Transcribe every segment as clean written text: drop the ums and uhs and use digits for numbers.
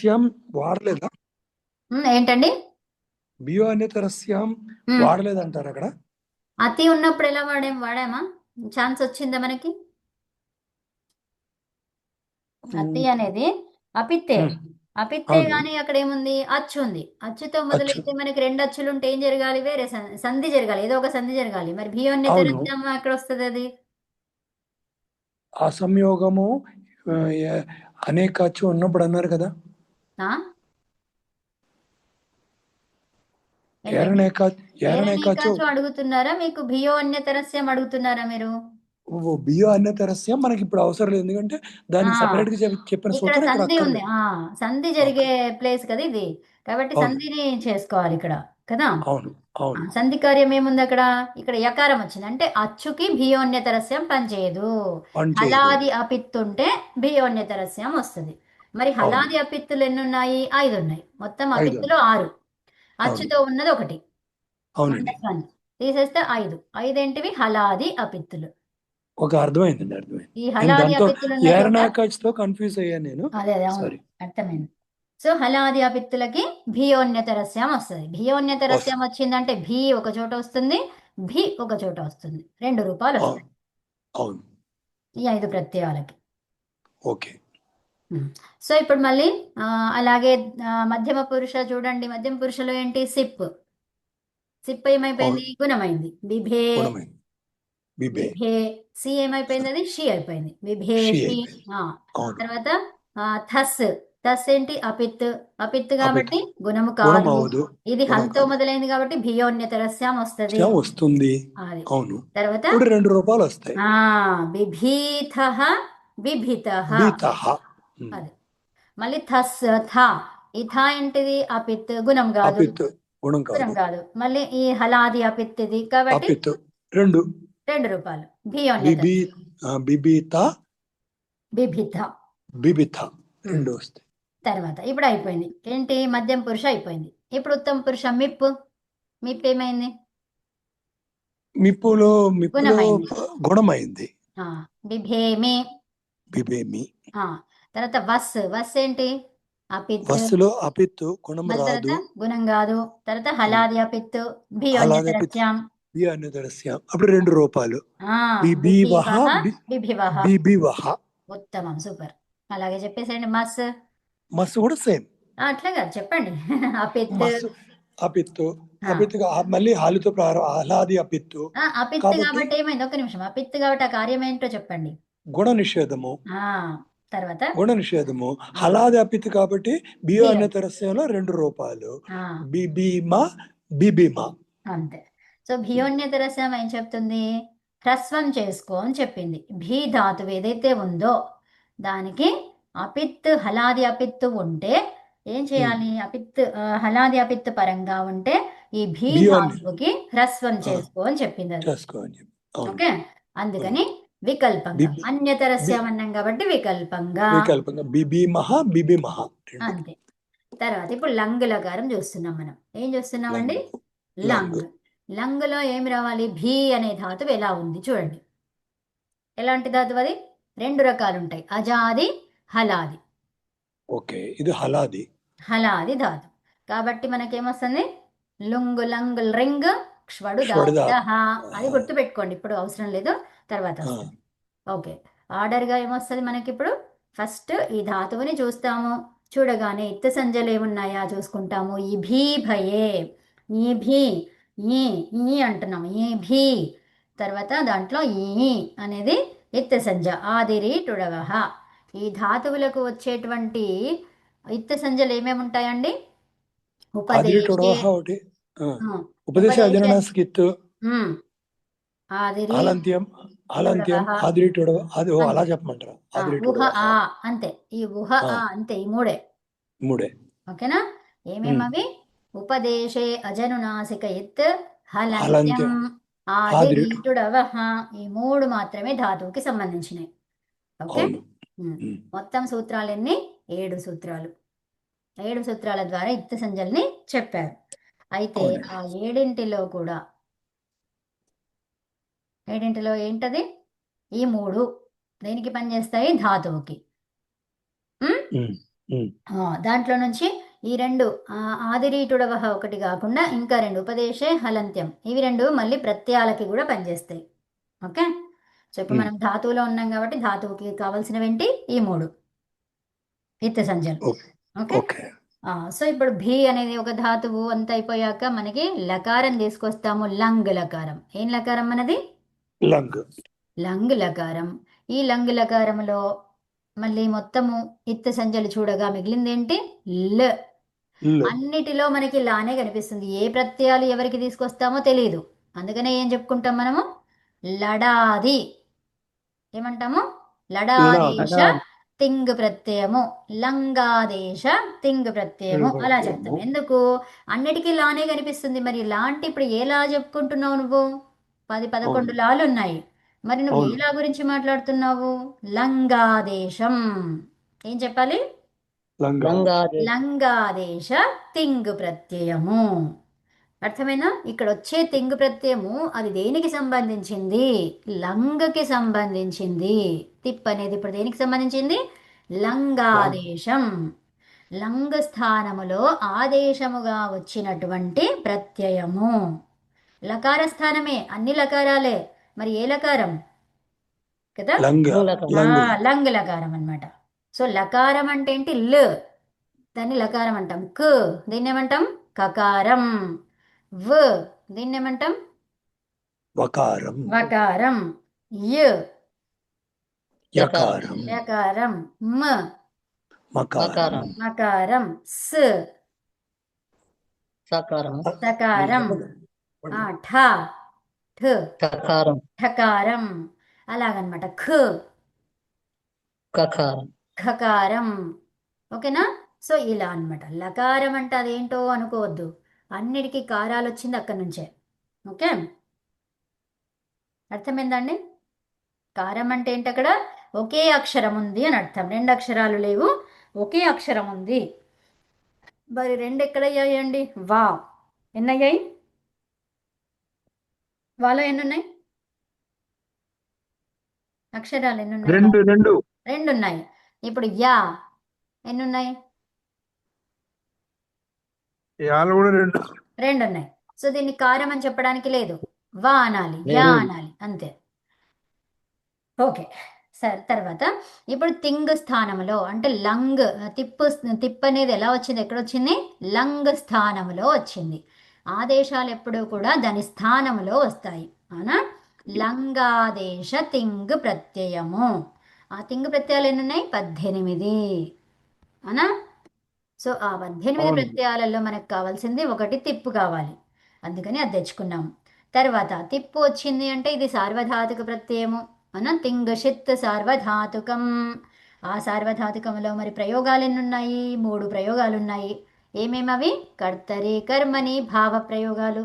అన్యతరస్యాం వాడలేదా? ఏంటండి? బియో అన్యతరస్యాం ఉమ్, వాడలేదంటారు అక్కడ. అతి ఉన్నప్పుడు ఎలా వాడామా? ఛాన్స్ వచ్చిందా మనకి? అతి ఉమ్, అనేది అపిత్తే. ఉమ్, అపిత్తే అవును. గాని అక్కడ ఏముంది? అచ్చు ఉంది. అచ్చుతో అచ్చు. మొదలైతే మనకి రెండు అచ్చులు ఉంటే ఏం జరగాలి? వేరే సంధి జరగాలి, ఏదో ఒక సంధి జరగాలి. మరి అవును. భియోన్యతరస్యం ఎక్కడ వస్తుంది అది? ఆ సంయోగము ఆ, ఏ- అనేక అచ్చు ఉన్నప్పుడు అన్నారు కదా. ఆ ఏంటండి? ఏరణేక ఏరణేకాచు. ఏరణీకాచు అడుగుతున్నారా, మీకు భియోన్యతరస్యం అడుగుతున్నారా మీరు? బియో అన్యతరస్యం మనకి ఇప్పుడు అవసరం లేదు, ఎందుకంటే ఆ దానికి సపరేట్ గా చెప్పిన ఇక్కడ సూత్రం ఇక్కడ సంధి ఉంది. అక్కర్లేదు. సంధి జరిగే ఓకే. ప్లేస్ కదా ఇది. కాబట్టి అవును. సంధిని చేసుకోవాలి ఇక్కడ కదా. అవును. అవును. సంధి కార్యం ఏముంది అక్కడ? ఇక్కడ యకారం వచ్చింది అంటే అచ్చుకి భియోన్యతరస్యం పనిచేయదు. పని చేయదు. హలాది అపిత్తుంటే భియోన్యతరస్యం వస్తుంది. మరి అవును. హలాది అపిత్తులు ఎన్ని ఉన్నాయి? 5 ఉన్నాయి. మొత్తం 5. అపిత్తులు 6. అవును. అచ్చుతో ఉన్నది ఒకటి, అవునండి. మైనస్ 1 తీసేస్తే 5. 5 ఏంటివి? హలాది అపిత్తులు. ఒక అర్థమైందండి, అర్థమైంది. ఈ నేను హలాది దాంతో అపిత్తులు ఉన్న చోట ఏరణాకచ్తో కన్ఫ్యూజ్ అయ్యాను నేను. అదే అదే అవును, సారీ. అర్థమైంది. సో హలాది అపిత్తులకి భియోన్యతరస్యం వస్తుంది. వస్ భియోన్యతరస్యం వచ్చిందంటే భీ ఒక చోట వస్తుంది, భీ ఒక చోట వస్తుంది. 2 రూపాయలు అవును. వస్తాయి అవును. ఈ 5 ప్రత్యయాలకి. ఓకే. ఉమ్. సో ఇప్పుడు మళ్ళీ అలాగే మధ్యమ పురుష చూడండి. మధ్యమ పురుషలో ఏంటి? సిప్. సిప్ ఏమైపోయింది? అవును. గుణమైంది. బిభే. గుణమైంది. బిబే. బిభే. సి ఏమైపోయింది? అది షి అయిపోయింది. షి బిభేషి. అయిపోయింది. ఆ అవును. తర్వాత థస్. థస్ ఏంటి? అపిత్. అపిత్ అభిత్. కాబట్టి గుణము గుణం కాదు. అవదు. ఇది గుణం హంతో కాదు. మొదలైంది కాబట్టి భియోన్యతరస్యం వస్తుంది. శ్యామ్ వస్తుంది. అది అవును. తర్వాత ఇప్పుడు 2 రూపాయలు వస్తాయి. బిభీథ, బిభిత. బీతహ. అది మళ్ళీ థస్ థ. ఈ థ ఏంటిది? అపిత్, గుణం కాదు. అపిత్. గుణం గుణం కాదు. కాదు. మళ్ళీ ఈ హలాది అపిత్ ఇది కాబట్టి అపిత్. 2. 2 రూపాయలు. భియోన్యత. బిబి. బిబిత. బిభిత. బిబిత. ఉమ్. 2 వస్తాయి. తర్వాత ఇప్పుడు అయిపోయింది ఏంటి? మధ్యం పురుష అయిపోయింది. ఇప్పుడు ఉత్తమ పురుష మిప్. మిప్ ఏమైంది? మిప్పులో మిప్పులో గుణమైంది. గుణమైంది. బిభేమి. బిబేమి. ఆ తర్వాత వస్. వస్ ఏంటి? అపిత్. వస్సులో అపిత్తు గుణం మళ్ళీ తర్వాత రాదు. గుణం కాదు. తర్వాత హలాది అపిత్, అలాగే భియోన్యతరస్యాం. బి అన్యదరస్య అప్పుడు 2 రూపాయలు. బిబివహ. బిభివహ, బిభివహ. బిబివహ. ఉత్తమం, సూపర్. అలాగే చెప్పేసేయండి. మస్. మస్సు కూడా సేమ్. అట్లా కాదు చెప్పండి. అపిత్. మస్సు. అపిత్తు. ఆ, అపిత్తుగా మళ్ళీ హాలితో ప్రారంభం ఆహ్లాది అపిత్తు. అపిత్ కాబట్టి కాబట్టి ఏమైంది? ఒక్క నిమిషం. అపిత్ కాబట్టి ఆ కార్యం ఏంటో చెప్పండి. గుణ నిషేధము. ఆ తర్వాత గుణ నిషేధము. ఆ, హలాది అపిత్తు కాబట్టి బియో బియ్యం. అన్యతరస్యంలో 2 రూపాయలు. ఆ, బిబిమ. బిబిమ. అంతే. సో భియోన్యతరస్యం ఏం చెప్తుంది? హ్రస్వం చేసుకో అని చెప్పింది. భీ ధాతువు ఏదైతే ఉందో దానికి అపిత్, హలాది అపిత్తు ఉంటే ఏం చేయాలి? అపిత్ హలాది అపిత్ పరంగా ఉంటే ఈ భీ బియో అన్య ధాతువుకి హ్రస్వం చేసుకో అని చెప్పింది అది. చేసుకో అని చెప్పి. అవును. ఓకే. అవును. అందుకని వికల్పంగా బిబి. బి అన్యతరస్యం అన్నాం కాబట్టి వికల్పంగా. వికల్పంగా బిబిమహ. బిబిమహ 2. అంతే. తర్వాత ఇప్పుడు లంగులకారం చూస్తున్నాం మనం. ఏం చూస్తున్నామండి? లంగ్. లంగ్. లంగ్. లంగులో ఏమి రావాలి? భీ అనే ధాతువు ఎలా ఉంది చూడండి. ఎలాంటి ధాతువు అది? 2 రకాలు ఉంటాయి, అజాది, హలాది. ఓకే. ఇది హలాది. హలాది ధాతు కాబట్టి మనకేమొస్తుంది? లుంగు లంగు రింగ్ క్షవడు ష్వడద. దాత. అది గుర్తుపెట్టుకోండి, ఇప్పుడు అవసరం లేదు, తర్వాత వస్తుంది. ఓకే. ఆర్డర్గా ఏమొస్తుంది మనకి ఇప్పుడు? ఫస్ట్ ఈ ధాతువుని చూస్తాము. చూడగానే ఇత్త సంజలు ఏమున్నాయా చూసుకుంటాము. ఈ భీ భయే. ఈ భీ. ఈ ఈ అంటున్నాము. ఈ భీ. తర్వాత దాంట్లో ఈ అనేది ఇత్త సంజ. ఆదిరి టుడవహ. ఈ ధాతువులకు వచ్చేటువంటి ఇత్త సంజలు ఏమేమి ఉంటాయండి? ఆదిరి ఉపదేశే. టొడవహ ఒకటి. ఆ, ఉపదేశ ఉపదేశే. అజననాస్కిత్. ఉమ్, ఆదిరి ఆలంత్యం. ఆలంత్యం. టుడవహ. ఆదిరి టొడవ. అది అలా అంతే. చెప్పమంటారా? ఆదిరి ఊహ టొడవహ. ఆ అంతే. ఈ ఊహ ఆ, ఆ అంతే. ఈ మూడే. 3. ఓకేనా? ఏమేమవి? ఉపదేశే అజనునాసిక ఇత్, హలంత్యం, హలంత్యం. ఆదిరి. ఆదిరీటుడవహ. ఈ 3 మాత్రమే ధాతువుకి సంబంధించినవి. ఓకే. అవును. మొత్తం సూత్రాలు ఎన్ని? 7 సూత్రాలు. 7 సూత్రాల ద్వారా ఇత్త సంజల్ని చెప్పారు. అయితే అవునండి. ఆ ఏడింటిలో కూడా ఏడింటిలో ఏంటది? ఈ 3 దేనికి పనిచేస్తాయి? ధాతువుకి. ఉమ్? ఉమ్. దాంట్లో నుంచి ఈ రెండు ఆదిరీటుడవహ ఒకటి కాకుండా ఇంకా రెండు ఉపదేశే హలంత్యం ఇవి రెండు మళ్ళీ ప్రత్యయాలకి కూడా పనిచేస్తాయి. ఓకే, సో ఇప్పుడు మనం ధాతువులో ఉన్నాం కాబట్టి ధాతువుకి కావాల్సినవేంటి ఈ మూడు ఇత్త సంజలు. Okay okay, okay. సో ఇప్పుడు భీ అనేది ఒక ధాతువు అంత అయిపోయాక మనకి లకారం తీసుకొస్తాము. లంగ్ లకారం. ఏం లకారం మనది? లంగ్. లంగ్ లకారం. ఈ లంగ్ లకారంలో మళ్ళీ మొత్తము ఇత్త సంజలు చూడగా మిగిలిందేంటి? ల్. ల్. అన్నిటిలో మనకి లానే కనిపిస్తుంది. ఏ ప్రత్యయాలు ఎవరికి తీసుకొస్తామో తెలియదు. అందుకనే ఏం చెప్పుకుంటాం మనము? లడాది. ఏమంటాము? లడాదేశ తింగ్ ప్రత్యయము, లంగాదేశ తింగ్ ప్రత్యయము అలా చెప్తాం. ఎందుకు? అన్నిటికీ లానే కనిపిస్తుంది. మరి లా అంటే ఇప్పుడు ఏ లా చెప్పుకుంటున్నావు నువ్వు? 10-11 లాలు ఉన్నాయి. మరి నువ్వు ఏ లా గురించి మాట్లాడుతున్నావు? లంగాదేశం. ఏం చెప్పాలి? లంగాదేశ తింగ్ ప్రత్యయము. అర్థమైనా? ఇక్కడ వచ్చే తింగ్ ప్రత్యయము అది దేనికి సంబంధించింది? లంగకి సంబంధించింది. తిప్ అనేది ఇప్పుడు దేనికి సంబంధించింది? లంగాదేశం. లంగ స్థానములో ఆదేశముగా వచ్చినటువంటి ప్రత్యయము. లకార స్థానమే, అన్ని లకారాలే. మరి ఏ లకారం కదా? లంగ్ లకారం అన్నమాట. సో లకారం అంటే ఏంటి? ల్. దాన్ని లకారం అంటాం. క్ దీన్ని ఏమంటాం? కకారం. వ్ దీన్ని ఏమంటాం? వకారం. వకారం. య యకారం. యకారం. మ మకారం. మకారం. స్ సకారం. సకారం. ఠ ఠ టకారం. ఠకారం. అలాగనమాట. ఖ కకారం. ఖకారం. ఓకేనా? సో ఇలా అన్నమాట. లకారం అంటే అదేంటో అనుకోవద్దు. అన్నిటికీ కారాలు వచ్చింది అక్కడి నుంచే. ఓకే, అర్థమైందండి? కారం అంటే ఏంటి? అక్కడ ఒకే అక్షరం ఉంది అని అర్థం. రెండు అక్షరాలు లేవు, ఒకే అక్షరం ఉంది. మరి రెండు ఎక్కడయ్యాయండి? వా. ఎన్నయ్యాయి? వాలో ఎన్నున్నాయి అక్షరాలు? ఎన్నున్నాయి? రెండు రెండు ఉన్నాయి. ఇప్పుడు యా ఎన్నున్నాయి? యాలు కూడా రెండు ఉన్నాయి. సో దీన్ని కారం అని చెప్పడానికి లేదు. వా అనాలి, యా అనాలి, అంతే. ఓకే, సరే. తర్వాత ఇప్పుడు తింగ్ స్థానంలో అంటే లంగ్ తిప్పు అనేది ఎలా వచ్చింది? ఎక్కడ వచ్చింది? లంగ్ స్థానంలో వచ్చింది. ఆదేశాలు ఎప్పుడూ కూడా దాని స్థానంలో వస్తాయి. అవునా? లంగాదేశ తింగ్ ప్రత్యయము. ఆ తింగ్ ప్రత్యయాలు ఎన్ని ఉన్నాయి? 18. అవునా? సో ఆ 18 ప్రత్యయాలలో మనకు కావాల్సింది ఒకటి తిప్పు కావాలి. అందుకని అది తెచ్చుకున్నాము. తర్వాత తిప్పు వచ్చింది అంటే ఇది సార్వధాతుక ప్రత్యయము. మన తింగషిత్ సార్వధాతుకం. ఆ సార్వధాతుకంలో మరి ప్రయోగాలు ఎన్ని ఉన్నాయి? 3 ప్రయోగాలు ఉన్నాయి. ఏమేమవి? కర్తరి, కర్మని, భావ ప్రయోగాలు.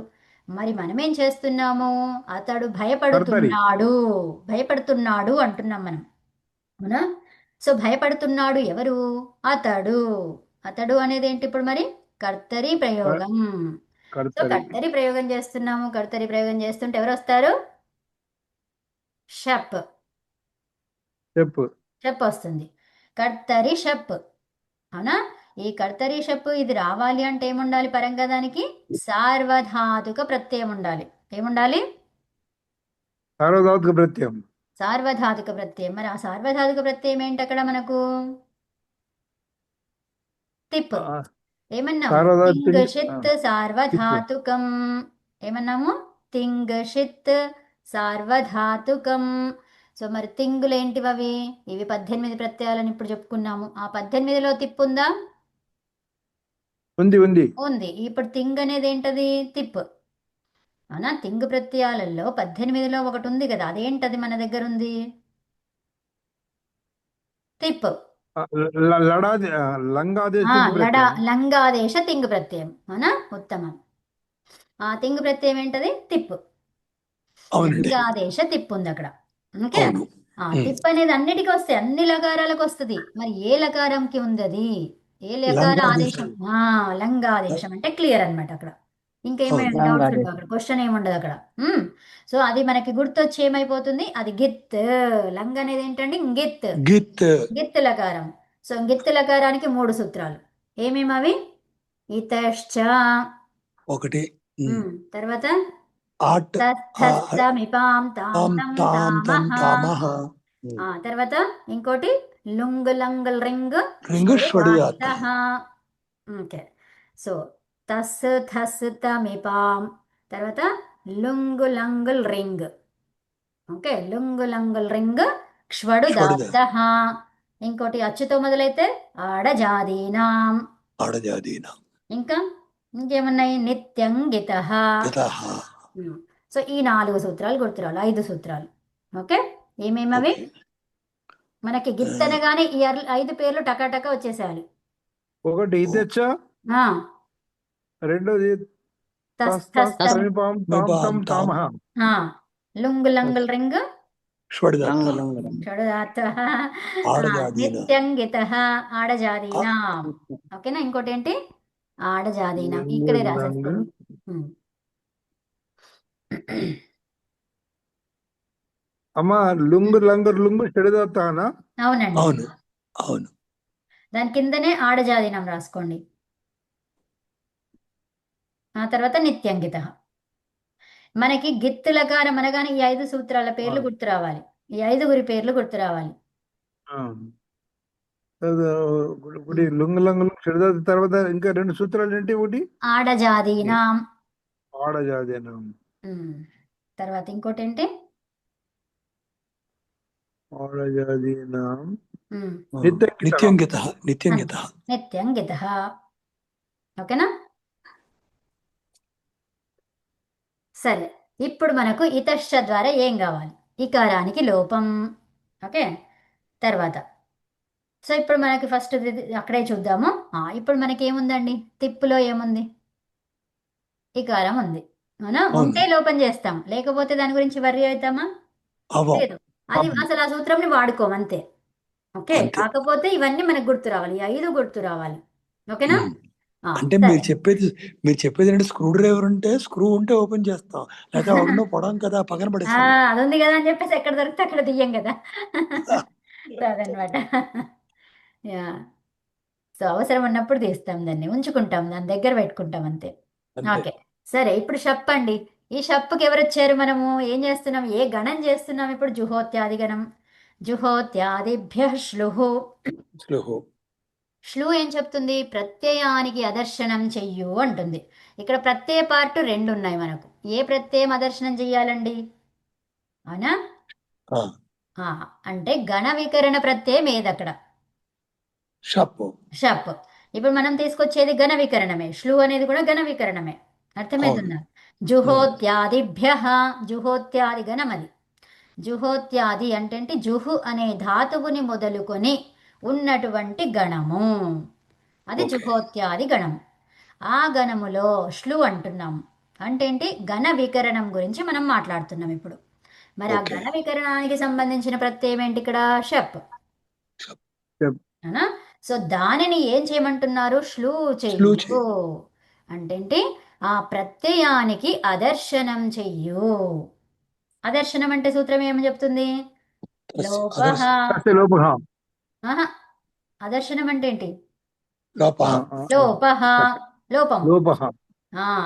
మరి మనమేం చేస్తున్నాము? అతడు భయపడుతున్నాడు. భయపడుతున్నాడు అంటున్నాం మనం. అవునా? సో భయపడుతున్నాడు ఎవరు? అతడు. అతడు అనేది ఏంటి ఇప్పుడు మరి? కర్తరి ప్రయోగం. సో కర్తరి ప్రయోగం చేస్తున్నాము. కర్తరి ప్రయోగం చేస్తుంటే ఎవరు వస్తారు? షప్. షప్ వస్తుంది. కర్తరి షప్. అవునా? ఈ కర్తరి షప్ ఇది రావాలి అంటే ఏముండాలి? పరంగా దానికి సార్వధాతుక ప్రత్యయం ఉండాలి. ఏముండాలి? సార్వధాతుక ప్రత్యయం. సార్వధాతుక ప్రత్యయం. మరి ఆ సార్వధాతుక ప్రత్యయం ఏంటి అక్కడ మనకు? తిప్. ఏమన్నాము? తింగషిత్ సార్వధాతుకం. ఏమన్నాము? తింగషిత్ సార్వధాతుకం. సో మరి తింగులేంటివి అవి? ఇవి 18 ప్రత్యయాలని ఇప్పుడు చెప్పుకున్నాము. ఆ 18లో తిప్పు ఉందా? ఉంది. ఇప్పుడు తింగ్ అనేది ఏంటది? తిప్. అవునా? తింగ్ ప్రత్యయాలలో 18లో ఒకటి ఉంది కదా, అదేంటది మన దగ్గర ఉంది? తిప్. లంగాదేశ తింగ్ ప్రత్యయం. అవునా? ఉత్తమం. ఆ తింగ్ ప్రత్యయం ఏంటది? తిప్. లంగాదేశ తిప్పు ఉంది అక్కడ. ఓకే, తిప్ అనేది అన్నిటికీ వస్తాయి, అన్ని లకారాలకు వస్తుంది. మరి ఏ లకారంకి ఉంది అది? ఏ లకార ఆదేశం? లంగాదేశం అంటే క్లియర్ అన్నమాట. అక్కడ ఇంకేమైనా డౌట్స్ ఉండవు. అక్కడ క్వశ్చన్ ఏముండదు అక్కడ. సో అది మనకి గుర్తొచ్చి ఏమైపోతుంది? అది గిత్. లంగ్ అనేది ఏంటండి? గిత్. గిత్ లకారం. సో గిత్తి లకారానికి 3 సూత్రాలు. ఏమేమి అవి? ఇతశ్చ, ఒకటి తర్వాత ఆట్ తస్థస్థమిపాం తాం తాం తం తాం తం తామః. తామః తర్వాత ఇంకోటి లుంగ్ లంగ్ రింగ్ రింగ్ షడుదాత్త. షడుదాత్తః. ఓకే. సో తస్ థస్ తమిపాం, తర్వాత లుంగు లంగుల్ రింగ్. ఓకే, లుంగు లంగుల్ రింగ్ క్షడు దాత్తః. ఇంకోటి అచ్చుతో మొదలైతే ఆడజాదీనాం. ఆడజాదీన ఇంకా ఇంకేమున్నాయి? నిత్యంగితః. గతః. సో ఈ 4 సూత్రాలు గుర్తురావాలి, 5 సూత్రాలు. ఓకే, ఏమేమి అవి? ఓకే. మనకి గిత్ అనగానే ఈ 5 పేర్లు టకాటకా వచ్చేసేయాలి. ఒకటి ఇతచ్చ, ఆ, రెండోది తస్థస్థం, సమీపం తాం తం తామః. ఆ, లుంగు లంగుల్ రింగ్ షడుదాత్త. షడుదాత్తః. ఆడజాదీన. నిత్యంగితః ఆడజాదీనాం. ఓకేనా? ఇంకోటి ఏంటి? ఆడజాదీనాం. ఇక్కడే రాసేసుకోండి. అమ్మ లుంగు లంగర్ లుంగు చెడుదత్తానా? అవునండి, అవును అవును. దాని కిందనే ఆడజాదీనం రాసుకోండి. ఆ తర్వాత నిత్యంగిత. మనకి గిత్తు లకారం అనగానే ఈ 5 సూత్రాల పేర్లు గుర్తు రావాలి, ఈ 5గురి పేర్లు గుర్తు రావాలి. ఒకటి లుంగు లంగు చెడుదత్త, తర్వాత ఇంకా 2 సూత్రాలు ఏంటి? ఒకటి ఆడజాదీనాం. ఆడజాదీనం. తర్వాత ఇంకోటి ఏంటి? ఆడజాదీనం నిత్యంగిత. నిత్యంగిత. నిత్యంగిత. ఓకేనా? సరే, ఇప్పుడు మనకు ఇతశ్చ ద్వారా ఏం కావాలి? ఇకారానికి లోపం. ఓకే, తర్వాత సో ఇప్పుడు మనకి ఫస్ట్ అక్కడే చూద్దాము. ఇప్పుడు మనకి ఏముందండి? తిప్పులో ఏముంది? ఇకారం ఉంది, అవునా? ఉంటే లోపం చేస్తాం, లేకపోతే దాని గురించి వర్రీ అవుతామా? లేదు, అది అసలు ఆ సూత్రంని వాడుకోం అంతే. ఓకే, కాకపోతే ఇవన్నీ మనకు గుర్తు రావాలి, ఈ 5 గుర్తు రావాలి. ఓకేనా? అంటే మీరు చెప్పేది అంటే స్క్రూ డ్రైవర్ ఉంటే స్క్రూ ఉంటే ఓపెన్ చేస్తాం, లేకపోతే ఎవరినో పొడం కదా పక్కన పడేస్తాం. అది ఉంది కదా అని చెప్పేసి ఎక్కడ దొరికితే అక్కడ తీయం కదా. అదనమాట. యా, సో అవసరం ఉన్నప్పుడు తీస్తాం, దాన్ని ఉంచుకుంటాం, దాని దగ్గర పెట్టుకుంటాం అంతే. ఓకే, సరే, ఇప్పుడు షప్ అండి. ఈ షప్పుకి ఎవరు వచ్చారు? మనము ఏం చేస్తున్నాం? ఏ గణం చేస్తున్నాం ఇప్పుడు? జుహోత్యాది గణం. జుహోత్యాదిభ్య శ్లుహు. శ్లు ఏం చెప్తుంది? ప్రత్యయానికి అదర్శనం చెయ్యు అంటుంది. ఇక్కడ ప్రత్యయ పార్ట్ 2 ఉన్నాయి మనకు. ఏ ప్రత్యయం అదర్శనం చెయ్యాలండి? అవునా? అంటే గణ వికరణ ప్రత్యయం ఏది అక్కడ? షప్. ఇప్పుడు మనం తీసుకొచ్చేది గణ వికరణమే, శ్లు అనేది కూడా గణ వికరణమే. అర్థమవుతుందా? జుహోత్యాదిభ్య, జుహోత్యాది గణం అది. జుహోత్యాది అంటే జుహు అనే ధాతువుని మొదలుకొని ఉన్నటువంటి గణము, అది జుహోత్యాది గణము. ఆ గణములో శ్లు అంటున్నాము. అంటే ఏంటి? గణ వికరణం గురించి మనం మాట్లాడుతున్నాం ఇప్పుడు. మరి ఆ గణ వికరణానికి సంబంధించిన ప్రత్యయం ఏంటి ఇక్కడ? షప్. సో దానిని ఏం చేయమంటున్నారు? శ్లు చెయ్యు. అంటే ఆ ప్రత్యయానికి అదర్శనం చెయ్యు. అదర్శనం అంటే సూత్రం ఏమని చెప్తుంది? లోపః. అదర్శనం అంటే ఏంటి? లోపః, లోపం.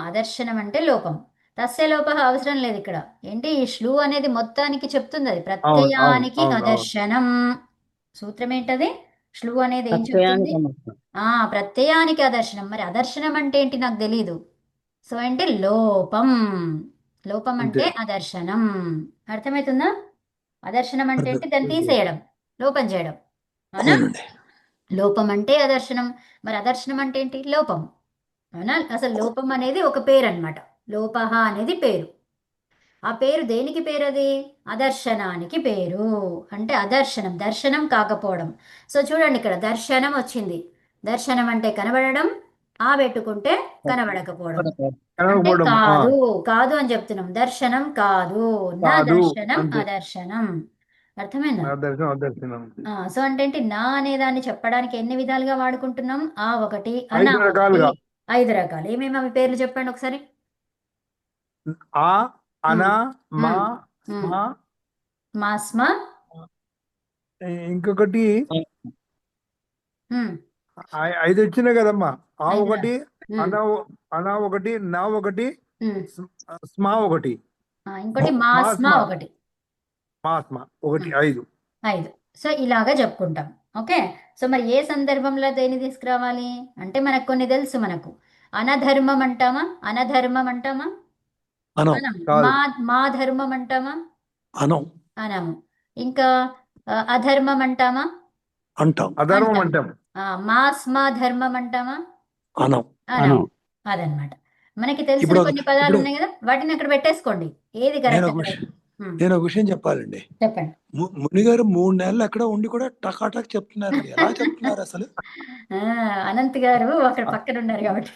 అదర్శనం అంటే లోపం. తస్య లోపః అవసరం లేదు ఇక్కడ. ఏంటి? ఈ శ్లు అనేది మొత్తానికి చెప్తుంది, అది ప్రత్యయానికి అదర్శనం. సూత్రం ఏంటది? శ్లు అనేది ఏం చెప్తుంది? ప్రత్యయానికి అదర్శనం. మరి అదర్శనం అంటే ఏంటి? నాకు తెలీదు. సో ఏంటి? లోపం. లోపం అంటే అదర్శనం. అర్థమవుతుందా? అదర్శనం అంటే ఏంటి? దాన్ని తీసేయడం, లోపం చేయడం. అవునా? లోపం అంటే అదర్శనం. మరి అదర్శనం అంటే ఏంటి? లోపం. అవునా? అసలు లోపం అనేది ఒక పేరు అనమాట. లోపః అనేది పేరు. ఆ పేరు దేనికి పేరు? అది అదర్శనానికి పేరు. అంటే అదర్శనం, దర్శనం కాకపోవడం. సో చూడండి, ఇక్కడ దర్శనం వచ్చింది. దర్శనం అంటే కనబడడం, పెట్టుకుంటే కనబడకపోవడం. అంటే కాదు, కాదు అని చెప్తున్నాం. దర్శనం కాదు, నా దర్శనం అదర్శనం. అర్థమైందా? సో అంటే ఏంటి? నా అనే దాన్ని చెప్పడానికి ఎన్ని విధాలుగా వాడుకుంటున్నాం? ఒకటి, అనా ఒకటి, 5 రకాలు. ఏమేమి అవి పేర్లు చెప్పండి ఒకసారి. అనా, మా, మా, స్మ, ఇంకొకటి ఉమ్, 5 వచ్చినాయి కదమ్మా. ఆ 5 ఒకటి, ఉమ్, అనా అనా ఒకటి, నా ఒకటి, ఉమ్. స్మా ఒకటి, ఇంకోటి మ- మాస్మా మాస్మా ఒకటి. మాస్మా ఒకటి, 5. 5. సో ఇలాగా చెప్పుకుంటాం. ఓకే. సో మరి ఏ సందర్భంలో దేన్ని తీసుకురావాలి అంటే మనకు కొన్ని తెలుసు. మనకు అనధర్మం అంటామా, అనధర్మం అంటామా, అనం అనం. కాదు. మా మా ధర్మం అంటామా, అనం అనము. ఇంకా అధర్మం అంటామా, అంటాం అధర్మం అంటాం. అంటాం. మాస్మా ధర్మం అంటామా, అనం. అనం. అదనమాట. మనకి తెలిసిన ఇప్పుడు కొన్ని పదాలు ఇప్పుడు ఉన్నాయి కదా, వాటిని అక్కడ పెట్టేసుకోండి. ఏది నేను కరెక్ట్ ఒక అక్కడ. విషయం నేను ఒక విషయం చెప్పాలండి. చెప్పండి. మునిగారు 3 నెలలు ఎక్కడ ఉండి కూడా టకాటక్ చెప్తున్నారండి. ఎలా చెప్తున్నారు అసలు? ఆ, అనంత్ గారు అక్కడ పక్కన ఉన్నారు కాబట్టి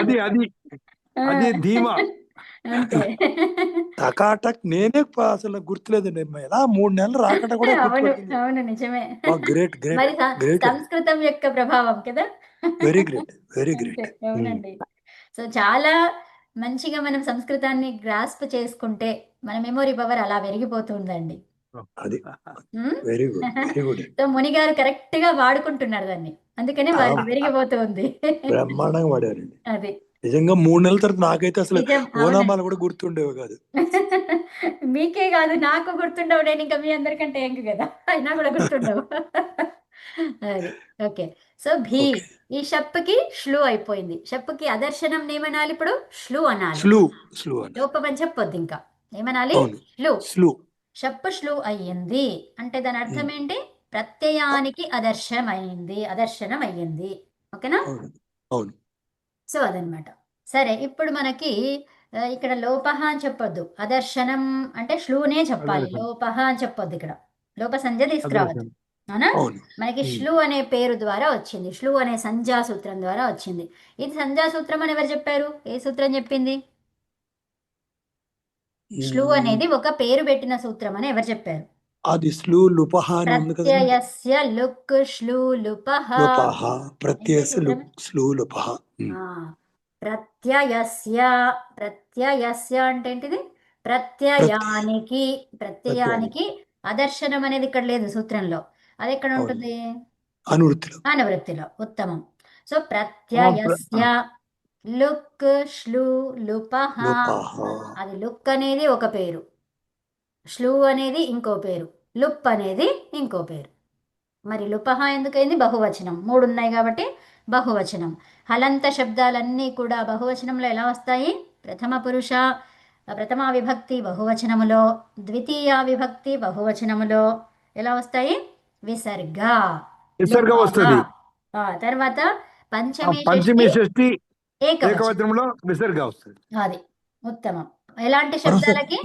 అది అది అది ధీమా. అంతే. టకాటక్ నేనే అసలు గుర్తులేదండి. ఎలా 3 నెలలు రాకుండా కూడా అవును, గుర్తుపెడుతుంది. అవును, నిజమే. గ్రేట్ గ్రేట్ మరి గ్రేట్ అండి. సంస్కృతం యొక్క ప్రభావం కదా. వెరీ గ్రేట్ వెరీ అంతే, గ్రేట్. అవునండి. సో చాలా మంచిగా మనం సంస్కృతాన్ని గ్రాస్ప్ చేసుకుంటే మన మెమొరీ పవర్ అలా పెరిగిపోతుందండి. అది ఉమ్? Very good very good. So Muni గారు కరెక్ట్ గా వాడుకుంటున్నారు దాన్ని, అందుకనే వారికి పెరిగిపోతుంది. బ్రహ్మాండంగా వాడారండి. అది నిజంగా 3 నెలల తర్వాత నాకైతే అసలు నిజం. అవునండి. ఓనామాలు కూడా గుర్తుండేవి కాదు. మీకే కాదు, నాకు గుర్తుండవు. నేను ఇంకా మీ అందరికంటే ఏంటి కదా, అయినా కూడా గుర్తుండవు. అది ఓకే. సో భీ, ఓకే. ఈ షప్పుకి ష్లు అయిపోయింది. షప్పుకి అదర్శనం ఏమనాలి ఇప్పుడు, ష్లు అనాలి. స్లూ స్లూ అన్నారు. లోపం అని చెప్పొద్దు, ఇంకా ఏమనాలి, అవును ష్లు. స్లూ. షప్పు ష్లు అయ్యింది అంటే దాని అర్థం ఏంటి, ప్రత్యయానికి అదర్శనం అయ్యింది. ఓకేనా. అవును అవును. సో అదనమాట. సరే, ఇప్పుడు మనకి ఇక్కడ లోపహ అని చెప్పొద్దు, అదర్శనం అంటే ష్లూనే చెప్పాలి. అదర్శనం. లోపహ అని చెప్పొద్దు, ఇక్కడ లోప సంజ్ఞ తీసుకురావద్దు. అదర్శనం. అవునా. అవును. మనకి ష్లు అనే పేరు ద్వారా వచ్చింది, ష్లు అనే సంజ్ఞా సూత్రం ద్వారా వచ్చింది. ఇది సంజ్ఞా సూత్రం అని ఎవరు చెప్పారు, ఏ సూత్రం చెప్పింది? ష్లు అనేది ఒక పేరు పెట్టిన సూత్రం అని ఎవరు చెప్పారు? అది స్లూ లుపహ అని ఉంది కదండి. ప్రత్యయస్య లుక్ ష్లు లుపహ. లుపహ ఏంటి ప్రత్యయస్య సూత్రం? స్లూ లుపహ. ఆ, ప్రత్యయస్య. ప్రత్యయస్య అంటే ఏంటిది, ప్రత్యయానికి. ప్రత్యయానికి అదర్శనం అనేది ఇక్కడ లేదు సూత్రంలో, అది ఎక్కడ అవును. ఉంటుంది, అనువృత్తిలో. అనువృత్తిలో. ఉత్తమం. సో ప్రత్యయస్య లుక్ ష్లు లుపహ. లుపహ. అది లుక్ అనేది ఒక పేరు, ష్లు అనేది ఇంకో పేరు, లుప్ అనేది ఇంకో పేరు. మరి లుపహ ఎందుకైంది, బహువచనం. 3 ఉన్నాయి కాబట్టి బహువచనం. హలంత శబ్దాలన్నీ కూడా బహువచనంలో ఎలా వస్తాయి, ప్రథమ పురుష ప్రథమా విభక్తి బహువచనములో, ద్వితీయ విభక్తి బహువచనములో ఎలా వస్తాయి, విసర్గ విసర్గ లుపహ. వస్తుంది. తర్వాత పంచమి పంచమి షష్ఠి షష్ఠి ఏకవచనం. ఏకవచనంలో విసర్గ వస్తుంది. అది ఉత్తమం. ఎలాంటి మరొకసారి శబ్దాలకి,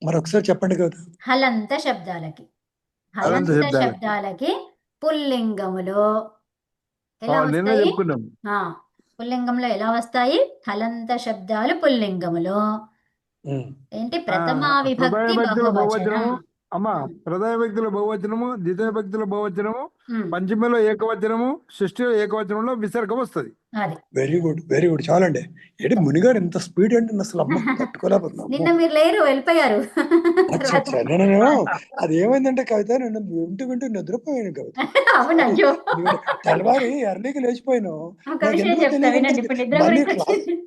మరొకసారి చెప్పండి కదా. హలంత శబ్దాలకి. హలంత హలంత శబ్దాలకి. శబ్దాలకి పుల్లింగములో ఎలా నిన్న వస్తాయి, చెప్పుకున్నాం. పుల్లింగంలో ఎలా వస్తాయి, హలంత శబ్దాలు పుల్లింగములో. ఏంటి, ప్రథమా ప్రధాన విభక్తి వ్యక్తుల బహువచనం. బహువచనము. అమ్మా, ప్రధాన వ్యక్తుల బహువచనము, ద్వితీయ వ్యక్తుల బహువచనము, పంచమిలో ఏకవచనము, షష్ఠిలో ఏకవచనంలో విసర్గ వస్తుంది. అది వెరీ గుడ్ వెరీ గుడ్. చాలండి. ఏంటి మునిగారు ఇంత స్పీడ్ అంటే అసలు అమ్మ తట్టుకోలేకపోతున్నాము. నిన్న మీరు లేరు, వెళ్ళిపోయారు. అచ్చా అచ్చా. నేను అది ఏమైందంటే కవిత, నేను వింటూ వింటూ నిద్రపోయాను కవిత. అవును, అయ్యో. తెల్లవారి ఎర్లీకి లేచిపోయాను. ఒక నాకు విషయం ఎందుకో చెప్తా తెలియకుండా వినండి. ఇప్పుడు నిద్ర మళ్ళీ గురించి వచ్చింది,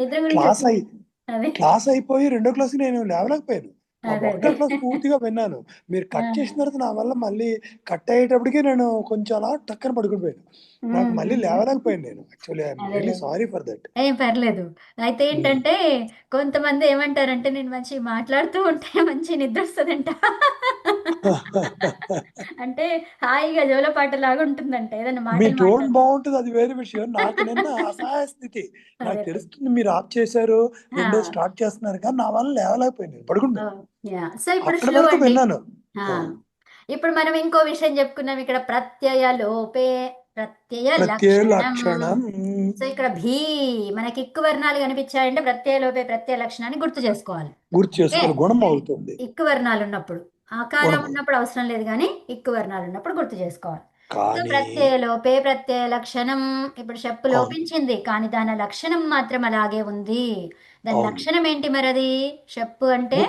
నిద్ర గురించి క్లాస్ వచ్చింది. అదే క్లాస్ అయిపోయి 2వ క్లాస్కి నేను లేవలేకపోయాను. ఆ అదే 1వ క్లాస్ పూర్తిగా విన్నాను. మీరు కట్ చేసిన తర్వాత నా వల్ల మళ్ళీ కట్ అయ్యేటప్పటికి నేను కొంచెం అలా టక్కన పడుకునిపోయాను. నాకు మళ్ళీ లేవలేకపోయాను నేను. Actually I'm really sorry for that. ఏం పర్లేదు. అయితే ఏంటంటే కొంతమంది ఏమంటారంటే నేను మంచి మాట్లాడుతూ ఉంటే మంచి నిద్ర వస్తుందంట. అంటే హాయిగా జోలపాట లాగా ఉంటుందంట, ఏదైనా మీ మాటలు టోన్ మాట్లాడుతూ. బాగుంటుంది, అది వేరే విషయం. నాకు నిన్న అసహాయ స్థితి. నాకు అదే. తెలుస్తుంది మీరు ఆఫ్ చేశారు, ఆ, రెండో స్టార్ట్ చేస్తున్నారు, కానీ నా వల్ల లేవలేకపోయాను, పడుకున్నాను. యా. సో ఇప్పుడు అక్కడి ష్లో వరకు అండి. విన్నాను. ఇప్పుడు మనం ఇంకో విషయం చెప్పుకున్నాం, ఇక్కడ ప్రత్యయ లోపే ప్రత్యయ ప్రత్యయ లక్షణం. లక్షణం. సో ఇక్కడ భీ, మనకి ఇక్కు వర్ణాలు కనిపించాయంటే ప్రత్యయ లోపే ప్రత్యయ లక్షణాన్ని గుర్తు చేసుకోవాలి. గుర్తు చేసుకుని గుణం అవుతుంది. ఇక్కు వర్ణాలు ఉన్నప్పుడు, ఆకారం గుణం ఉన్నప్పుడు అవసరం లేదు, కానీ ఇక్కు వర్ణాలు ఉన్నప్పుడు గుర్తు చేసుకోవాలి. సో కానీ ప్రత్యయ లోపే ప్రత్యయ లక్షణం. ఇప్పుడు చెప్పు అవును లోపించింది, కానీ దాని లక్షణం మాత్రం అలాగే ఉంది. దాని అవును. లక్షణం ఏంటి మరది, చెప్పు అంటే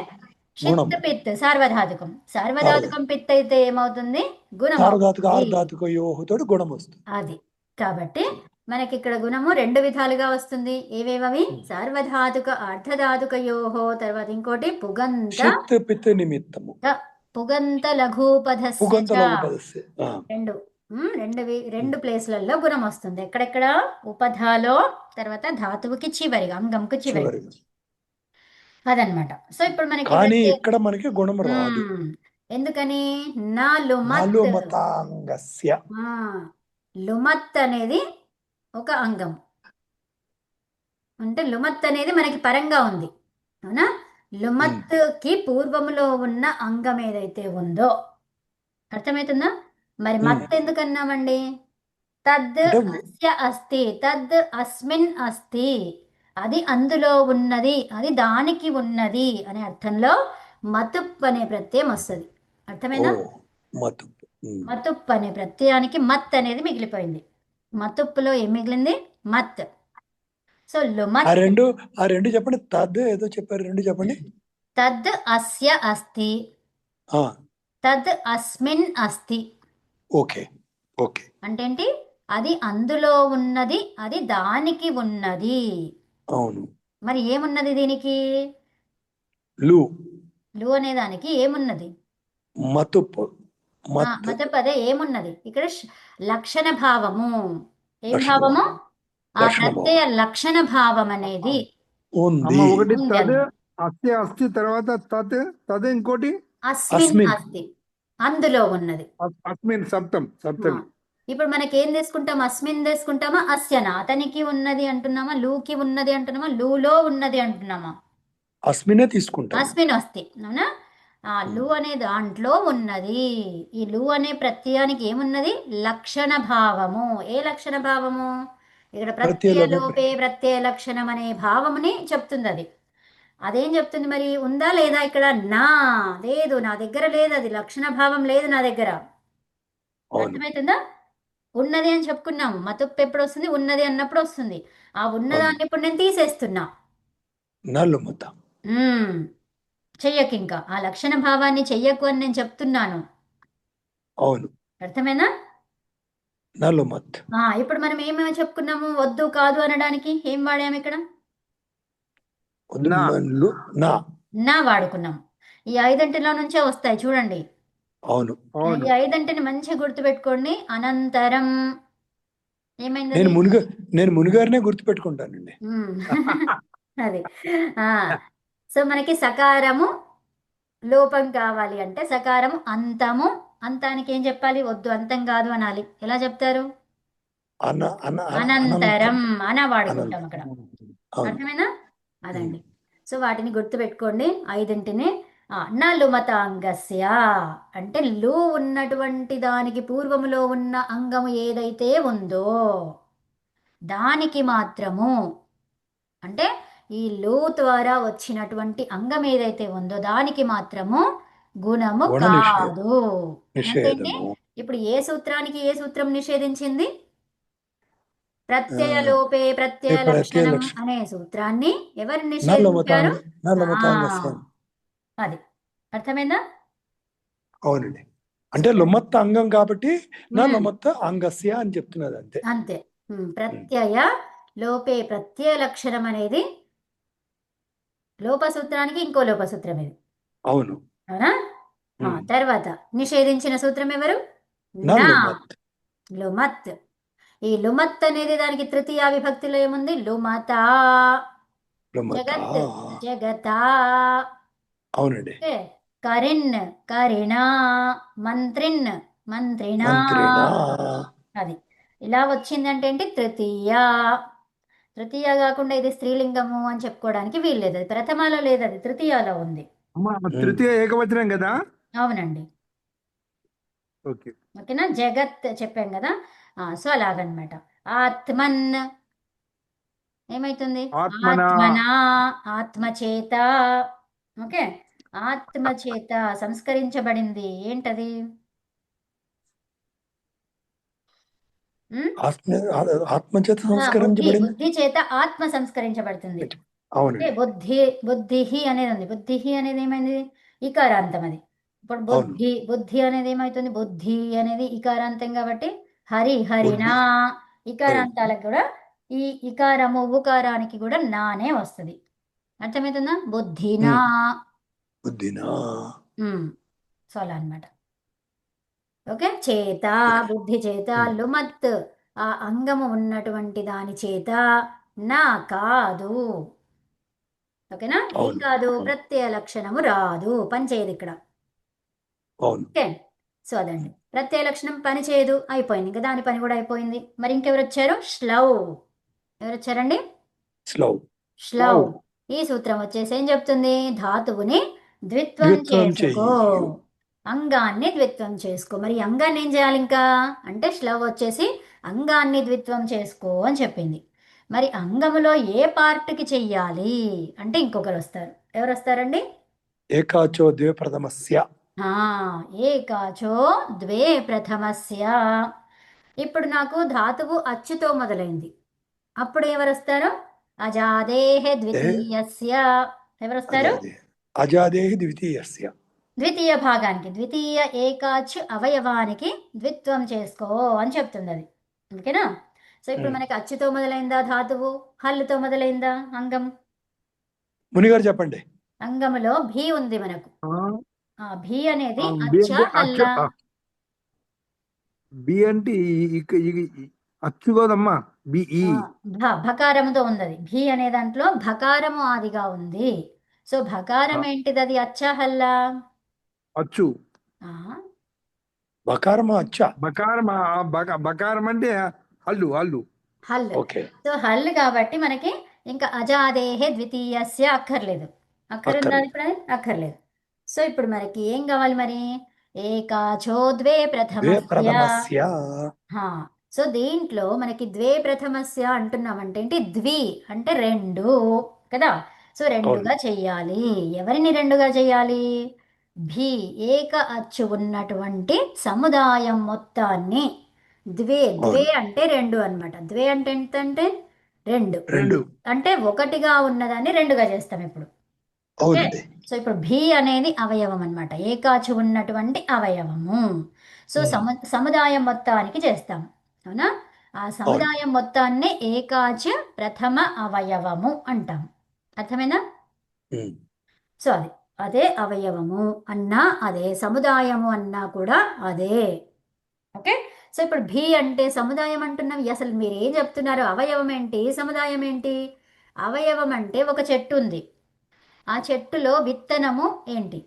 గుణం. షిత్ పిత్ సార్వధాతుకం. సార్వధాతుకం పిత్ అయితే ఏమవుతుంది? గుణం సార్వధాతుక అవుతుంది. ఆర్ధాతుక యోహతోటి గుణం వస్తుంది. అది కాబట్టి మనకి ఇక్కడ గుణము రెండు విధాలుగా వస్తుంది. ఏవేవవి? సార్వధాతుక అర్ధధాతుకయోహో, తర్వాత ఇంకోటి పుగంత షిత్ పిత్ నిమిత్తము పుగంత లఘూపధస్య పుగంత చ. లఘుపదస్య. రెండు రెండు ప్లేస్లలో గుణం వస్తుంది. ఎక్కడెక్కడ? ఉపధాలో, తర్వాత ధాతువుకి చివరిగా, అంగంకు చివరి. చివరిగా. అదనమాట. సో ఇప్పుడు మనకి కానీ ఇక్కడ మనకి గుణం రాదు. ఎందుకని? నాలుమత్. నాలుమతాంగస్య. లుమత్ అనేది ఒక అంగం. అంటే లుమత్ అనేది మనకి పరంగా ఉంది, అవునా? లుమత్ కి పూర్వములో ఉన్న అంగం ఏదైతే ఉందో, అర్థమవుతుందా? మరి మత్ ఎందుకన్నామండి? తద్ అంటే అస్య అస్తి, తద్ అస్మిన్ అస్తి, అది అందులో ఉన్నది, అది దానికి ఉన్నది అనే అర్థంలో మతుప్ అనే ప్రత్యయం వస్తుంది. అర్థమైనా? మతు. మతుప్ అనే ప్రత్యయానికి మత్ అనేది మిగిలిపోయింది. మతుప్పులో ఏం మిగిలింది? మత్. సో లుమత్. ఆ రెండు చెప్పండి. తద్ ఏదో చెప్పారు, రెండు చెప్పండి. తద్ అస్య అస్తి, తద్ అస్మిన్ అస్తి. Okay okay. అంటే ఏంటి? అది అందులో ఉన్నది, అది దానికి ఉన్నది. అవును. మరి ఏమున్నది దీనికి? లు లు అనే దానికి ఏమున్నది? మతుప్. మతప్. అదే ఏమున్నది ఇక్కడ? లక్షణ భావము. ఏం లక్షణ భావము? ఆ లక్షణ భావం. ప్రత్యయ లక్షణ భావం అనేది ఉంది. ఒకటి ఉంది తద్ అన్నమాట. అస్తి అస్తి, తర్వాత తత్ తద్, ఇంకోటి అస్మిన్ అస్మిన్. అస్తి, అందులో ఉన్నది. అస్మిన్ సప్తమి. ఇప్పుడు మనకి ఏం తీసుకుంటాం? అస్మిన్ తీసుకుంటామా? అస్యన అతనికి ఉన్నది అంటున్నామా? లూకి ఉన్నది అంటున్నామా? లూలో ఉన్నది అంటున్నామా? అస్మినే తీసుకుంటాం. అస్మిన్ అస్తి, అవునా? లు అనే దాంట్లో ఉన్నది. ఈ లు అనే ప్రత్యయానికి ఏమున్నది? లక్షణ భావము. ఏ లక్షణ భావము? ఇక్కడ ప్రత్యయలోపే ప్రత్యయ లక్షణం అనే భావముని చెప్తుంది. అదేం చెప్తుంది మరి? ఉందా లేదా ఇక్కడ? లేదు, నా దగ్గర లేదు, అది లక్షణ భావం లేదు నా దగ్గర. అర్థమవుతుందా? ఉన్నది అని చెప్పుకున్నాము. మతుప్పు ఎప్పుడు వస్తుంది? ఉన్నది అన్నప్పుడు వస్తుంది. ఆ ఉన్నదాన్ని ఇప్పుడు నేను తీసేస్తున్నా. నలుమత. చెయ్యకు, ఇంకా ఆ లక్షణ భావాన్ని చెయ్యకు అని నేను చెప్తున్నాను. అవును. అర్థమేనా? నలుమత్. ఇప్పుడు మనం ఏమేమి చెప్పుకున్నాము? వద్దు కాదు అనడానికి ఏం వాడాము ఇక్కడ? నా వాడుకున్నాం. ఈ ఐదింటిలో నుంచే వస్తాయి చూడండి. అవును. ఈ ఐదింటిని మంచిగా గుర్తుపెట్టుకోండి. అనంతరం ఏమైంది? నేను మునిగారినే గుర్తుపెట్టుకుంటానండి. అది. సో మనకి సకారము లోపం కావాలి అంటే సకారము అంతము. అంతానికి ఏం చెప్పాలి? వద్దు, అంతం కాదు అనాలి. ఎలా చెప్తారు? అనంతరం అన వాడుకుంటాం అక్కడ. అర్థమేనా? అదండి. సో వాటిని గుర్తుపెట్టుకోండి, ఐదింటిని. నలుమతాంగస్య అంటే లు ఉన్నటువంటి దానికి పూర్వములో ఉన్న అంగము ఏదైతే ఉందో దానికి మాత్రము, అంటే ఈ లు ద్వారా వచ్చినటువంటి అంగం ఏదైతే ఉందో దానికి మాత్రము గుణము కాదు. అంటే ఇప్పుడు ఏ సూత్రానికి ఏ సూత్రం నిషేధించింది? ప్రత్యయలోపే ప్రత్యయ లక్షణం అనే సూత్రాన్ని ఎవరు నిషేధించారు? అది అర్థమైందా? అవునండి. అంటే లుమత్ అంగం కాబట్టి నా లుమత్ అంగస్య అని చెప్తున్నది. అంతే అంతే. ప్రత్యయ లోపే ప్రత్యయ లక్షణం అనేది లోపసూత్రానికి ఇంకో లోపసూత్రం ఇది. అవును. అవునా? తర్వాత నిషేధించిన సూత్రం ఎవరు? లుమత్. ఈ లుమత్ అనేది దానికి తృతీయ విభక్తిలో ఏముంది? లుమత. జగత్ జగతా. అవునండి. కరిన్ కరిణా, మంత్రిన్ మంత్రిణా. అది ఇలా వచ్చిందంటే ఏంటి? తృతీయ. తృతీయ కాకుండా ఇది స్త్రీలింగము అని చెప్పుకోవడానికి వీల్లేదు. అది ప్రథమాలో లేదు, అది తృతీయలో ఉంది. తృతీయ ఏకవచనం కదా? అవునండి. ఓకేనా? జగత్ చెప్పాం కదా. సో అలాగనమాట. ఆత్మన్ ఏమైతుంది? ఆత్మనా, ఆత్మచేత. ఓకే, ఆత్మచేత సంస్కరించబడింది. ఏంటది? ఆత్మచేత సంస్కరించబడింది. బుద్ధి చేత ఆత్మ సంస్కరించబడుతుంది. అవునండి. బుద్ధి అనేది ఉంది. బుద్ధి అనేది ఏమైంది? ఇకారాంతం అది. ఇప్పుడు అవును. బుద్ధి, బుద్ధి అనేది ఏమవుతుంది? బుద్ధి అనేది ఇకారాంతం కాబట్టి హరి, హరినా. బుద్ధి ఇకారాంతాలకు కూడా ఈ ఇకారము ఉకారానికి కూడా నానే వస్తుంది. అర్థమవుతుందా? బుద్ధినా. బుద్ధినా. సో అలా అనమాట. ఓకే. చేత, ఓకే. బుద్ధి చేత, లుమత్ ఆ అంగము ఉన్నటువంటి దాని చేత, నా కాదు. ఓకేనా? ఏం అవును. కాదు? అవును. ప్రత్యయ లక్షణము రాదు, పని చేయదు ఇక్కడ. అవును. ఓకే. సో అదండి, ప్రత్యయ లక్షణం పని చేయదు, అయిపోయింది. ఇంకా దాని పని కూడా అయిపోయింది. మరి ఇంకెవరు వచ్చారు? శ్లౌ. ఎవరు వచ్చారండి? స్లో. శ్లౌ. ఈ సూత్రం వచ్చేసి ఏం చెప్తుంది? ధాతువుని ద్విత్వం ద్విత్వం చేసుకో, చెయ్యు. అంగాన్ని ద్విత్వం చేసుకో. మరి ఈ అంగాన్ని ఏం చేయాలి ఇంకా అంటే శ్లవ్ వచ్చేసి అంగాన్ని ద్విత్వం చేసుకో అని చెప్పింది. మరి అంగములో ఏ పార్ట్కి చెయ్యాలి అంటే ఇంకొకరు వస్తారు. ఎవరు వస్తారండి? ఏకాచో ద్వే ప్రథమస్య. ఏకాచో ద్వే ప్రథమస్య. ఇప్పుడు నాకు ధాతువు అచ్చుతో మొదలైంది. అప్పుడు ఎవరు వస్తారు? అజాదేహ ద్వితీయస్య. ఎవరు వస్తారు? అజాదే అజాదేహి ద్వితీయస్య. ద్వితీయ భాగానికి, ద్వితీయ ఏకాచ్ అవయవానికి ద్విత్వం చేసుకో అని చెప్తుంది అది. ఓకేనా? సో ఇప్పుడు మనకి అచ్చుతో మొదలైందా ధాతువు, హల్లుతో మొదలైందా అంగం? మునిగారు చెప్పండి. అంగములో భీ ఉంది మనకు. ఆ భీ అనేది బి అచ్చ, అంటే హల్ల. అచ్చు. బి అంటే అచ్చు కదమ్మా. బిఈ. భకారముతో ఉంది అది. భీ అనే దాంట్లో భకారము ఆదిగా ఉంది. సో భకారం ఏంటిది? అది అచ్చ, హల్ల? అచ్చు. ఆ, బకారమా అచ్చా? బకారం అంటే హల్లు హల్లు. హల్. ఓకే. సో హల్ కాబట్టి మనకి ఇంకా అజాదేహే ద్వితీయస్య అక్కర్లేదు. అక్కరుందా అక్కర్లేదు. ఇప్పుడు? అది అక్కర్లేదు. సో ఇప్పుడు మనకి ఏం కావాలి మరి? ఏకాచో ద్వే ద్వే ప్రథమస్య. ప్రథమస్య. హా. సో దీంట్లో మనకి ద్వే ప్రథమస్య అంటున్నామంటే ఏంటి? ద్వి అంటే రెండు కదా. సో రెండుగా చెయ్యాలి. ఎవరిని రెండుగా చెయ్యాలి? భీ ఏక అచ్చు ఉన్నటువంటి సముదాయం మొత్తాన్ని. ద్వే, ద్వే అంటే రెండు అన్నమాట. ద్వే అంటే ఎంత అంటే రెండు. రెండు. అంటే ఒకటిగా ఉన్నదాన్ని రెండుగా చేస్తాం ఇప్పుడు. ఓకే. అవునండి. సో ఇప్పుడు భీ అనేది అవయవం అన్నమాట, ఏకాచు ఉన్నటువంటి అవయవము. సో సముదాయం మొత్తానికి చేస్తాం, అవునా? ఆ సముదాయం మొత్తాన్ని ఏకాచ ప్రథమ అవయవము అంటాం. అర్థమైనా? సో అదే అవయవము అన్నా అదే, సముదాయము అన్నా కూడా అదే. ఓకే. సో ఇప్పుడు భీ అంటే సముదాయం అంటున్నాం. అసలు మీరు ఏం చెప్తున్నారు? అవయవం ఏంటి, సముదాయం ఏంటి? అవయవం అంటే ఒక చెట్టు ఉంది, ఆ చెట్టులో విత్తనము ఏంటి?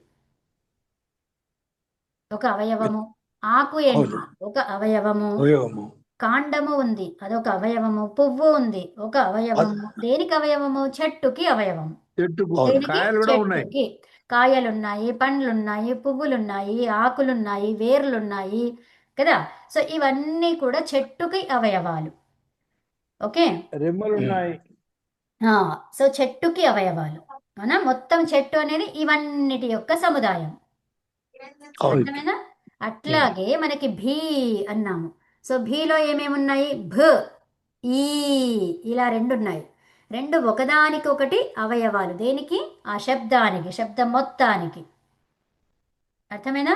ఒక అవయవము. ఆకు ఏంటి? ఒక అవయవము. కాండము ఉంది, అదొక అవయవము. పువ్వు ఉంది, ఒక అవయవము. దేనికి అవయవము? చెట్టుకి అవయవము. దేనికి? చెట్టుకి. కాయలున్నాయి, పండ్లున్నాయి, పువ్వులున్నాయి, ఆకులున్నాయి, వేర్లున్నాయి కదా. సో ఇవన్నీ కూడా చెట్టుకి అవయవాలు. ఓకే. రెమ్మలున్నాయి. సో చెట్టుకి అవయవాలు, అవునా? మొత్తం చెట్టు అనేది ఇవన్నిటి యొక్క సముదాయం. అర్థమైనా? అట్లాగే మనకి భీ అన్నాము. సో భీలో ఏమేమి ఉన్నాయి? భ, ఈ, ఇలా రెండు ఉన్నాయి. రెండు ఒకదానికొకటి అవయవాలు. దేనికి? ఆ శబ్దానికి, శబ్దం మొత్తానికి. అర్థమైనా?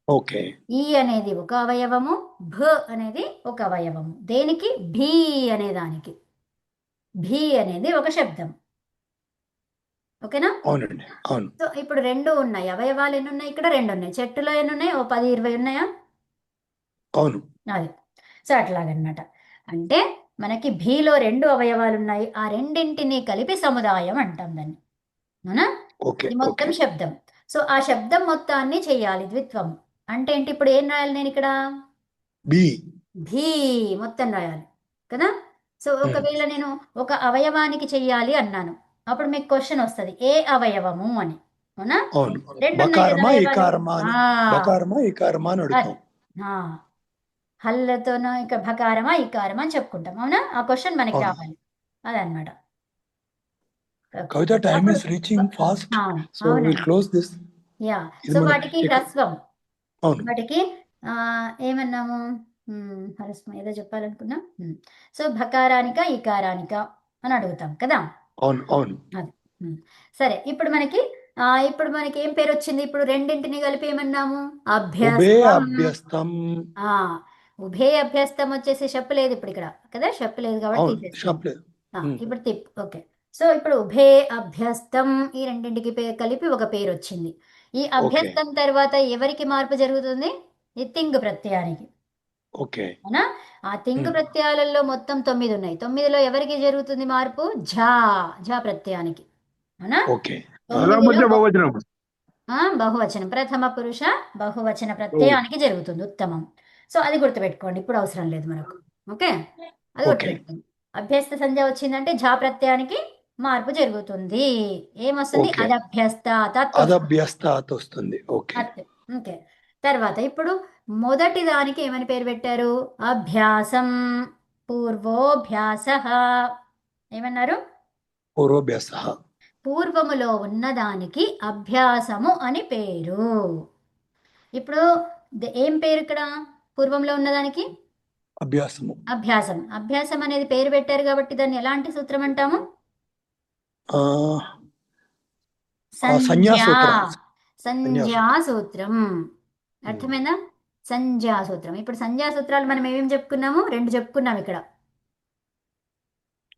ఓకే. ఈ అనేది ఒక అవయవము, భ అనేది ఒక అవయవము. దేనికి? భీ అనే దానికి. భీ అనేది ఒక శబ్దం. ఓకేనా? అవునండి. అవును. సో ఇప్పుడు రెండు ఉన్నాయి. అవయవాలు ఎన్ని ఉన్నాయి ఇక్కడ? రెండు ఉన్నాయి. చెట్టులో ఎన్ని ఉన్నాయి? ఓ 10-20 ఉన్నాయా? అవును. అది. సో అట్లాగనమాట. అంటే మనకి భీలో రెండు అవయవాలు ఉన్నాయి. ఆ రెండింటిని కలిపి సముదాయం అంటాం దాన్ని, అవునా? ఇది మొత్తం శబ్దం. సో ఆ శబ్దం మొత్తాన్ని చెయ్యాలి ద్విత్వం. అంటే ఏంటి? ఇప్పుడు ఏం రాయాలి నేను ఇక్కడ? భీ మొత్తం రాయాలి కదా. సో ఒకవేళ నేను ఒక అవయవానికి చెయ్యాలి అన్నాను, అప్పుడు మీకు క్వశ్చన్ వస్తుంది, ఏ అవయవము అని, అవునా? రెండు ఉన్నాయి కదా అవయవాలు. హల్లతోనో ఇక భకారమా ఇకారమా అని చెప్పుకుంటాం, అవునా? ఆ క్వశ్చన్ మనకి రావాలి, అదనమాట. Kavita, time is reaching fast, so we'll close this. Yeah. So వాటికి హ్రస్వం, వాటికి ఏమన్నాము? హ్రస్వం ఏదో చెప్పాలనుకున్నా. సో భకారానిక ఇకారానిక అని అడుగుతాం కదా. అవును. అది. సరే ఇప్పుడు మనకి ఇప్పుడు మనకి ఏం పేరు వచ్చింది? ఇప్పుడు రెండింటిని కలిపి ఏమన్నాము? ఉభే అభ్యస్తం. అభ్యస్తం. ఆ ఉభే అభ్యస్తం వచ్చేసి షప్ లేదు ఇప్పుడు ఇక్కడ కదా, షప్ లేదు కాబట్టి అవును, తీసేస్తాం. షాప్లేదు. ఇప్పుడు తిప్. ఓకే. సో ఇప్పుడు ఉభే అభ్యస్తం ఈ రెండింటికి కలిపి ఒక పేరు వచ్చింది. ఈ ఓకే అభ్యస్తం తర్వాత ఎవరికి మార్పు జరుగుతుంది? ఈ తింగ్ ప్రత్యయానికి. ఓకే. అవునా? ఆ తింగ్ ప్రత్యయాలలో మొత్తం 9 ఉన్నాయి. 9లో ఎవరికి జరుగుతుంది మార్పు? ఝా ఝా ప్రత్యయానికి. అవునా? ఓకే. 9లో మధ్య బహువచనం. బహువచనం, ప్రథమ పురుష బహువచన ప్రత్యయానికి జరుగుతుంది. ఉత్తమం. సో అది గుర్తుపెట్టుకోండి, ఇప్పుడు అవసరం లేదు మనకు. ఓకే, అది ఓకే. గుర్తుపెట్టుకోండి. అభ్యస్త సంధ్య వచ్చిందంటే ఝా ప్రత్యయానికి మార్పు జరుగుతుంది. ఏమొస్తుంది? ఓకే. అదభ్యస్త తత్ వస్తుంది. అదభ్యస్తాత్ వస్తుంది. ఓకే. తత్. ఓకే. తర్వాత ఇప్పుడు మొదటి దానికి ఏమని పేరు పెట్టారు? అభ్యాసం. పూర్వోభ్యాస. ఏమన్నారు? పూర్వభ్యాస. పూర్వములో ఉన్నదానికి అభ్యాసము అని పేరు. ఇప్పుడు ఏం పేరు ఇక్కడ? పూర్వంలో ఉన్నదానికి అభ్యాసము. అభ్యాసం. అభ్యాసం అనేది పేరు పెట్టారు కాబట్టి దాన్ని ఎలాంటి సూత్రం అంటాము? ఆ, సంజ్ఞా. సంజ్ఞాసూత్రం. సంజ్ఞా సూత్రం. అర్థమైందా? సంజ్ఞా సూత్రం. ఇప్పుడు సంజ్ఞా సూత్రాలు మనం ఏమేమి చెప్పుకున్నాము? 2 చెప్పుకున్నాం ఇక్కడ.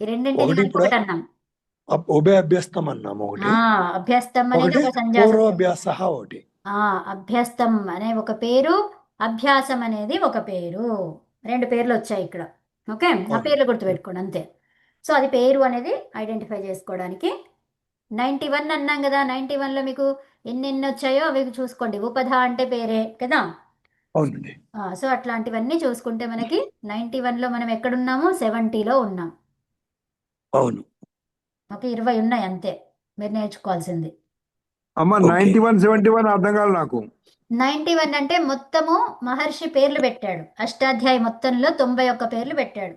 ఈ రెండింటిని ఒకటి కలిపి ఇప్పుడు ఒకటి అన్నాం. ఉభయ అభ్యస్తం అన్నాము ఒకటి. అభ్యస్తం అనేది ఒకటి ఒక సంజ్ఞా సూత్రం. పూర్వాభ్యాస ఒకటి. అభ్యస్తం అనే ఒక పేరు, అభ్యాసం అనేది ఒక పేరు. 2 పేర్లు వచ్చాయి ఇక్కడ. ఓకే, ఆ అవును. పేర్లు గుర్తుపెట్టుకోండి అంతే. సో అది పేరు అనేది ఐడెంటిఫై చేసుకోవడానికి. 91 అన్నాం కదా, 91లో మీకు ఎన్ని వచ్చాయో అవి చూసుకోండి. ఉపధ అంటే పేరే కదా. అవునండి. సో అట్లాంటివన్నీ చూసుకుంటే మనకి 91లో మనం ఎక్కడున్నాము? 70లో ఉన్నాం. అవును. ఒక 20 ఉన్నాయి అంతే మీరు నేర్చుకోవాల్సింది. అమ్మ ఓకే. 91, 71 అర్థం కాదు నాకు. 91 అంటే మొత్తము మహర్షి పేర్లు పెట్టాడు. అష్టాధ్యాయ మొత్తంలో 91 పేర్లు పెట్టాడు.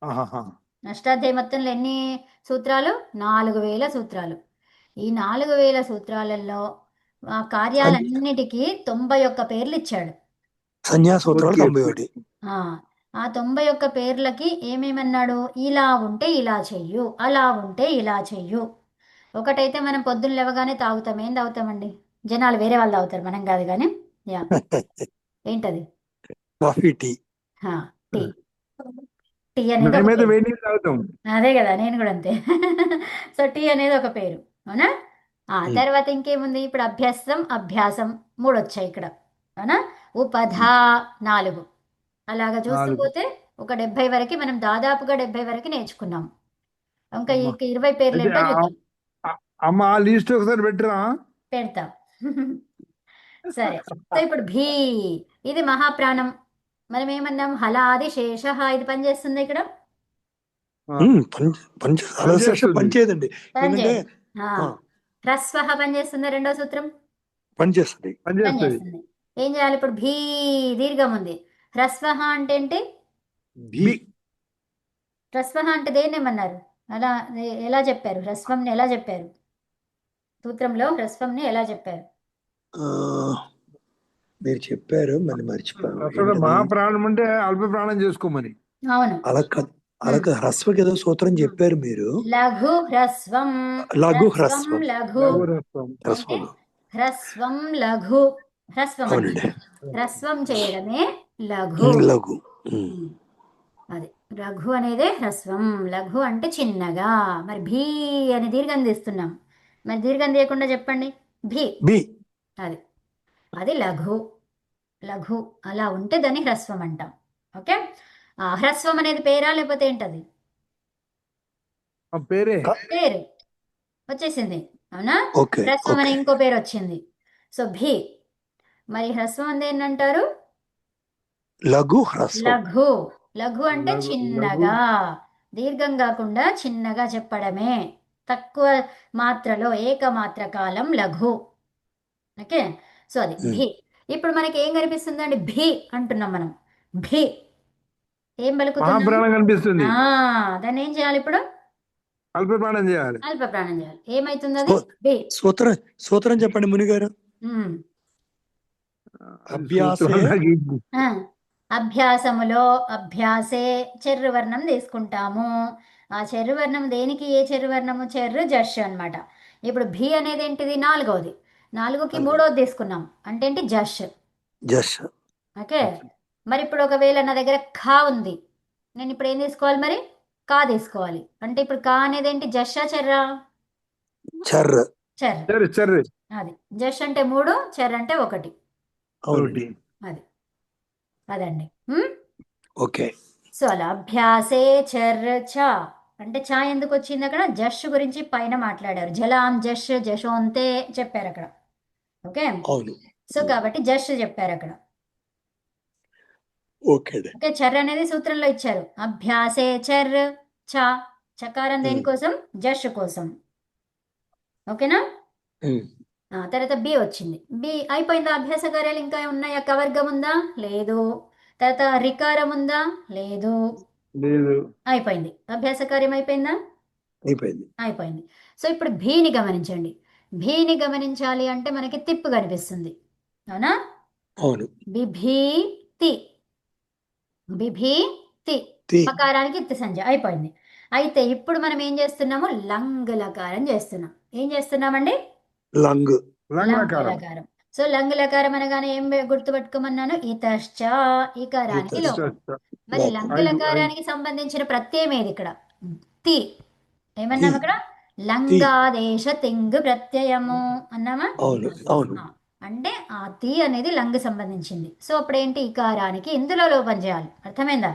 ఆహాహా. అష్టాధ్యాయ మొత్తంలో ఎన్ని సూత్రాలు? 4000 సూత్రాలు. ఈ 4000 సూత్రాలలో ఆ కార్యాలన్నిటికీ 91 పేర్లు ఇచ్చాడు. సంజ్ఞాసూత్రాలు ఓకే. 91. ఆ 91 పేర్లకి ఏమేమన్నాడు? ఇలా ఉంటే ఇలా చెయ్యు, అలా ఉంటే ఇలా చెయ్యు. ఒకటైతే మనం పొద్దున్న లేవగానే తాగుతాం. ఏం తాగుతామండి? జనాలు వేరే వాళ్ళు తాగుతారు, మనం కాదు కానీ. యా, ఏంటది? Coffee, tea. టీ. టీ అనేది ఒక మేమైతే పేరు. వేడి నీళ్ళు తాగుతాం. అదే కదా, నేను కూడా అంతే. సో టీ అనేది ఒక పేరు. అవునా? తర్వాత ఇంకేముంది? ఇప్పుడు అభ్యాసం, అభ్యాసం 3 వచ్చాయి ఇక్కడ. అవునా? ఉపధ 4. అలాగా చూస్తూ 4. పోతే ఒక 70 వరకు మనం దాదాపుగా 70 వరకు నేర్చుకున్నాం. ఇంకా అమ్మ. 20 పేర్లు అయితే ఏంటో చూద్దాం. అమ్మ ఆ లిస్ట్ ఒకసారి పెట్టరా? పెడతాం. సరే. సో ఇప్పుడు భీ, ఇది మహాప్రాణం. మనం ఏమన్నాం? హలాది శేష. ఇది పనిచేస్తుంది ఇక్కడ? అలశేష పనిచేయదండి. ఎందుకంటే హ్రస్వ పనిచేస్తుందా? రెండో సూత్రం పనిచేస్తుంది. పనిచేస్తుంది. ఏం చేయాలి ఇప్పుడు? భీ దీర్ఘం ఉంది. హ్రస్వ అంటే ఏంటి? హ్రస్వ అంటే దేన్ని ఏమన్నారు? అలా ఎలా చెప్పారు? హ్రస్వంని ఎలా చెప్పారు? సూత్రంలో హ్రస్వంని ఎలా చెప్పారు? మీరు చెప్పారు, మళ్ళీ మర్చిపోయాను. మహాప్రాణం అంటే అల్ప ప్రాణం చేసుకోమని. అవును. అలాగ హ్రస్వకి ఏదో సూత్రం చెప్పారు మీరు. లఘు హ్రస్వం. లఘు హ్రస్వం లఘు. హ్రస్వం లఘు. హ్రస్వం అంటే హ్రస్వం చేయడమే లఘు. లఘు. అది రఘు అనేదే హ్రస్వం. లఘు అంటే చిన్నగా. మరి భీ అని దీర్ఘం తీస్తున్నాం. మరి దీర్ఘం తీయకుండా చెప్పండి. భీ. అది లఘు. లఘు అలా ఉంటే దాన్ని హ్రస్వం అంటాం. ఓకే, హ్రస్వం అనేది పేరా లేకపోతే ఏంటది? పేరు వచ్చేసింది. అవునా? ఓకే. హ్రస్వం అనే ఇంకో పేరు వచ్చింది. సో భీ. మరి హ్రస్వం అంటే ఏంటంటారు? లఘు హ్రస్వం. లఘు. లఘు అంటే చిన్నగా, దీర్ఘం కాకుండా చిన్నగా చెప్పడమే. తక్కువ మాత్రలో ఏకమాత్ర కాలం లఘు. ఓకే, సో అది భీ. ఇప్పుడు మనకి ఏం కనిపిస్తుందండి? భీ అంటున్నాం మనం. భీ ఏం పలుకుతున్నాం? కనిపిస్తుంది. దాన్ని ఏం చేయాలి ఇప్పుడు? అల్ప ప్రాణం చేయాలి. అల్ప ప్రాణం చేయాలి. ఏమైతుంది అది? భీ. సూత్రం చెప్పండి మునిగారు. అభ్యాసములో అభ్యాసే చెర్రు వర్ణం తీసుకుంటాము. ఆ చెర్రు వర్ణం దేనికి? ఏ చెర్రు వర్ణము? చెర్రు జష్ అన్నమాట. ఇప్పుడు భీ అనేది ఏంటిది? నాలుగవది. నాలుగుకి నాలుగు. మూడవది తీసుకున్నాం. అంటే ఏంటి? జష్. జస్ట్ ఓకే. మరి ఇప్పుడు ఒకవేళ నా దగ్గర ఖా ఉంది. నేను ఇప్పుడు ఏం తీసుకోవాలి మరి? కా తీసుకోవాలి. అంటే ఇప్పుడు కా అనేది ఏంటి? జషా చెర్రా? చర్ర. చెర్. చెర్రి చెర్రి అది. జష్ అంటే 3, చెర్ అంటే 1. అవునండి. ఒకటి. అది. అదండి. హ్మ్? ఓకే. సో అలా అభ్యాసే చెర్ చ అంటే చ ఎందుకు వచ్చింది అక్కడ? జష్ గురించి పైన మాట్లాడారు. జలాం జష్ జశోంతే చెప్పారు అక్కడ. ఓకే. అవును. సో కాబట్టి జష్ చెప్పారు అక్కడ. ఓకే అండి. ఓకే. చెర్ అనేది సూత్రంలో ఇచ్చారు. అభ్యాసే చెర్ చ. చకారం దేనికోసం? జష్ కోసం. ఓకేనా? ఉమ్. తర్వాత బి వచ్చింది. బి అయిపోయిందా? అభ్యాస కార్యాలు ఇంకా ఉన్నాయా? కవర్గం ఉందా? లేదు. తర్వాత రికారం ఉందా? లేదు. లేదు. అయిపోయింది. అభ్యాస కార్యం అయిపోయిందా? అయిపోయింది. అయిపోయింది. సో ఇప్పుడు భీని గమనించండి. భీని గమనించాలి అంటే మనకి తిప్పు కనిపిస్తుంది. అవునా? అవును. బిభీతి. బిభీతి. తి. పకారానికి ఇత్తి సంజ అయిపోయింది. అయితే ఇప్పుడు మనం ఏం చేస్తున్నాము? లంగులకారం చేస్తున్నాం. ఏం చేస్తున్నామండి? లంగ్. లంగకారం. లంగులకారం. సో లంగులకారం అనగానే ఏం గుర్తుపెట్టుకోమన్నాను? ఇతశ్చ. ఈకారానికి ఇతశ్చ. లోపం. మరి లోపం. లంగులకారానికి సంబంధించిన ప్రత్యయం ఏది ఇక్కడ? తి. ఏమన్నాం తి. ఇక్కడ? లంగాదేశ తింగు ప్రత్యయము అన్నామా? అవును. అవును. ఆ, అంటే ఆ తి అనేది లంగు సంబంధించింది. సో అప్పుడు ఏంటి? ఈకారానికి ఇందులో లోపం చేయాలి. అర్థమైందా?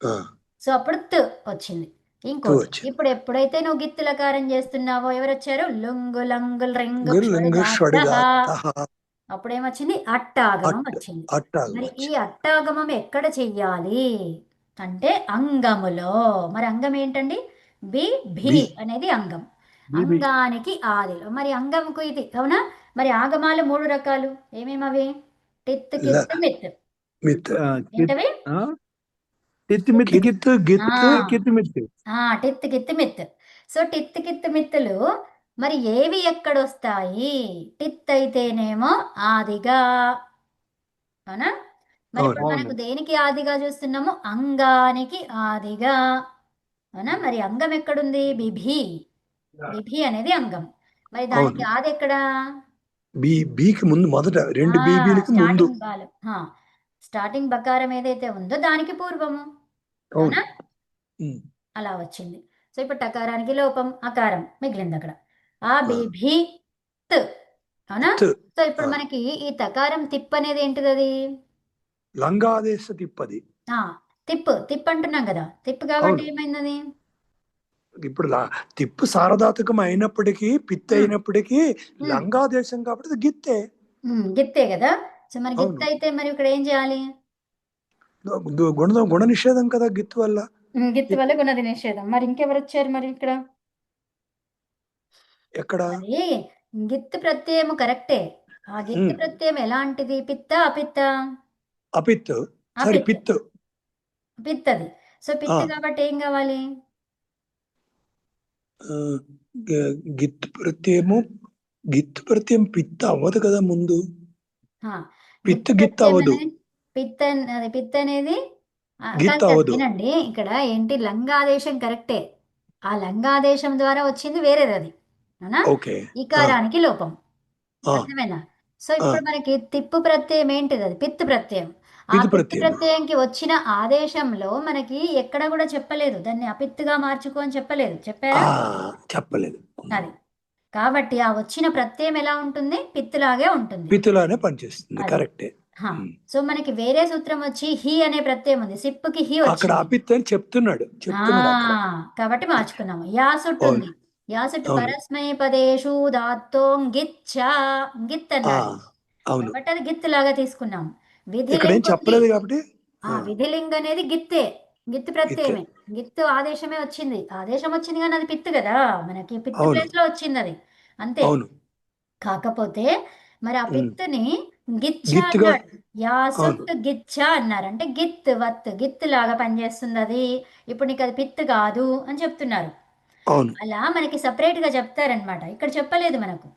ఆ, సో అప్పుడు త్ వచ్చింది. తు ఇంకోటి, వచ్చింది. ఇప్పుడు ఎప్పుడైతే నువ్వు గిత్తులకారం చేస్తున్నావో ఎవరు వచ్చారు? లుంగు లంగుల్ రింగు లింగ క్షుడుగాత్తః. షడుగా అప్పుడేమొచ్చింది? అట్టాగమం అట్ వచ్చింది. అట్టాగం మరి ఈ వచ్చింది. అట్టాగమం ఎక్కడ చెయ్యాలి అంటే అంగములో. మరి అంగం ఏంటండి? బి భీ బి. అనేది అంగం. బీబీ. అంగానికి ఆదిలో. మరి అంగంకు ఇది అవునా? మరి ఆగమాలు 3 రకాలు. ఏమేమవి? టిత్ ల కిత్ మిత్. మిత్. ఏంటవి? తిత్తి మిత్తి కిత్ ఆ గిత్. కిత్తి మిత్తి. టిత్ కిత్ మిత్. సో టిత్ కిత్ మిత్తులు మరి ఏవి ఎక్కడొస్తాయి? టిత్ అయితేనేమో ఆదిగా. అవునా? మరి అవును. ఇప్పుడు అవును. మనకు దేనికి ఆదిగా చూస్తున్నాము? అంగానికి ఆదిగా. అవునా? మరి అంగం ఎక్కడుంది? బిభి. బిభి అనేది అంగం. మరి దానికి అవును. ఆది ఎక్కడ? బి. బికి ముందు మొదట 2 బీబీలకి ముందు. స్టార్టింగ్ బాలు. స్టార్టింగ్ బకారం ఏదైతే ఉందో దానికి పూర్వము. అవును. అవునా? ఉమ్. అలా వచ్చింది. సో ఇప్పుడు టకారానికి లోపం అకారం మిగిలింది అక్కడ. ఆ ఆ, బిభి త్. అవునా? త్. సో ఇప్పుడు ఆ, మనకి ఈ తకారం తిప్ అనేది ఏంటిది? అది లంగాదేశ తిప్పది. ఆ, తిప్పు. తిప్పు అంటున్నాం కదా. తిప్పు కాబట్టి అవును. ఏమైంది? ఇప్పుడు తిప్పు సారధాతుకం అయినప్పటికీ పిత్ ఉమ్, అయినప్పటికీ ఉమ్, లంగాదేశం కాబట్టి అది గిత్తే. గిత్తే కదా. సో మరి గిత్త అవును. అయితే మరి ఇక్కడ ఏం చేయాలి? గుణ నిషేధం కదా గిత్ వల్ల. గిత్తు వల్ల గుణది నిషేధం. మరి ఇంకెవరు వచ్చారు మరి ఇక్కడ? ఎక్కడ? మరి గిత్తు ప్రత్యయము కరెక్టే. ఆ గిత్తు ఉమ్. ప్రత్యయం ఎలాంటిది? పిత్త అపిత్త? అపిత్. సారీ అపిత్. పిత్. పిత్తది. సో ఆ, పిత్ కాబట్టి ఏం కావాలి? ఆ, గిత్ ప్రత్యయము. గిత్ ప్రత్యయం పిత్ అవ్వదు కదా ముందు. ఆ, పిత్ గిత్తు గిత్ ప్రత్యయం అవ్వదు. అనేది అది పిత్ అనేది కాదు గిత్ కాదు అవ్వదు. వినండి. ఇక్కడ ఏంటి? లంగాదేశం కరెక్టే. ఆ లంగాదేశం ద్వారా వచ్చింది వేరేది అది. అవునా? ఓకే. ఆ, ఈకారానికి లోపం. ఆ, అర్థమైందా? సో ఆ, ఇప్పుడు మనకి తిప్పు ప్రత్యయం ఏంటిది? అది పిత్ ప్రత్యయం. ఆ పిత్ పిత్ ప్రత్యయం. ప్రత్యయంకి వచ్చిన ఆదేశంలో మనకి ఎక్కడ కూడా చెప్పలేదు దాన్ని అపిత్తుగా మార్చుకో అని చెప్పలేదు. ఆ, చెప్పారా? చెప్పలేదు. అది. కాబట్టి ఆ వచ్చిన ప్రత్యయం ఎలా ఉంటుంది? పిత్తులాగే ఉంటుంది. పితులానే పనిచేస్తుంది. అది. కరెక్టే. హా. ఉమ్. సో మనకి వేరే సూత్రం వచ్చి హీ అనే ప్రత్యయం ఉంది. సిప్పుకి హీ అక్కడ వచ్చింది. అపిత్ అని చెప్తున్నాడు అక్కడ. కాబట్టి మార్చుకున్నాము. యాసుట్ అవును. ఉంది. యాసుట్ అవును. పరస్మైపదేషు దాత్తోంగిచ్చ. గిత్ ఆ, అన్నాడు. అవును. కాబట్టి అది గిత్ లాగా తీసుకున్నాం. ఇక్కడ ఏం విధిలింగ్ ఉంది. చెప్పలేదు కాబట్టి విధిలింగ్ అనేది గిత్తే. గిత్ గిత్తే. ప్రత్యయమే. గిత్తు ఆదేశమే వచ్చింది. ఆదేశం వచ్చింది కానీ అది పిత్తు కదా. మనకి పిత్తు అవును. ప్లేస్ లో వచ్చింది అది. అంతే. అవును. కాకపోతే మరి ఆ ఉమ్. పిత్తుని గిచ్చ గిత్తుగా. అన్నాడు. అవును. యాసొత్తు గిచ్చ అన్నారు. అంటే గిత్ వత్ గిత్తు లాగా పనిచేస్తుంది అది. ఇప్పుడు నీకు అది పిత్తు కాదు అని చెప్తున్నారు. అవును. అలా మనకి సపరేట్ గా చెప్తారనమాట. ఇక్కడ చెప్పలేదు మనకు.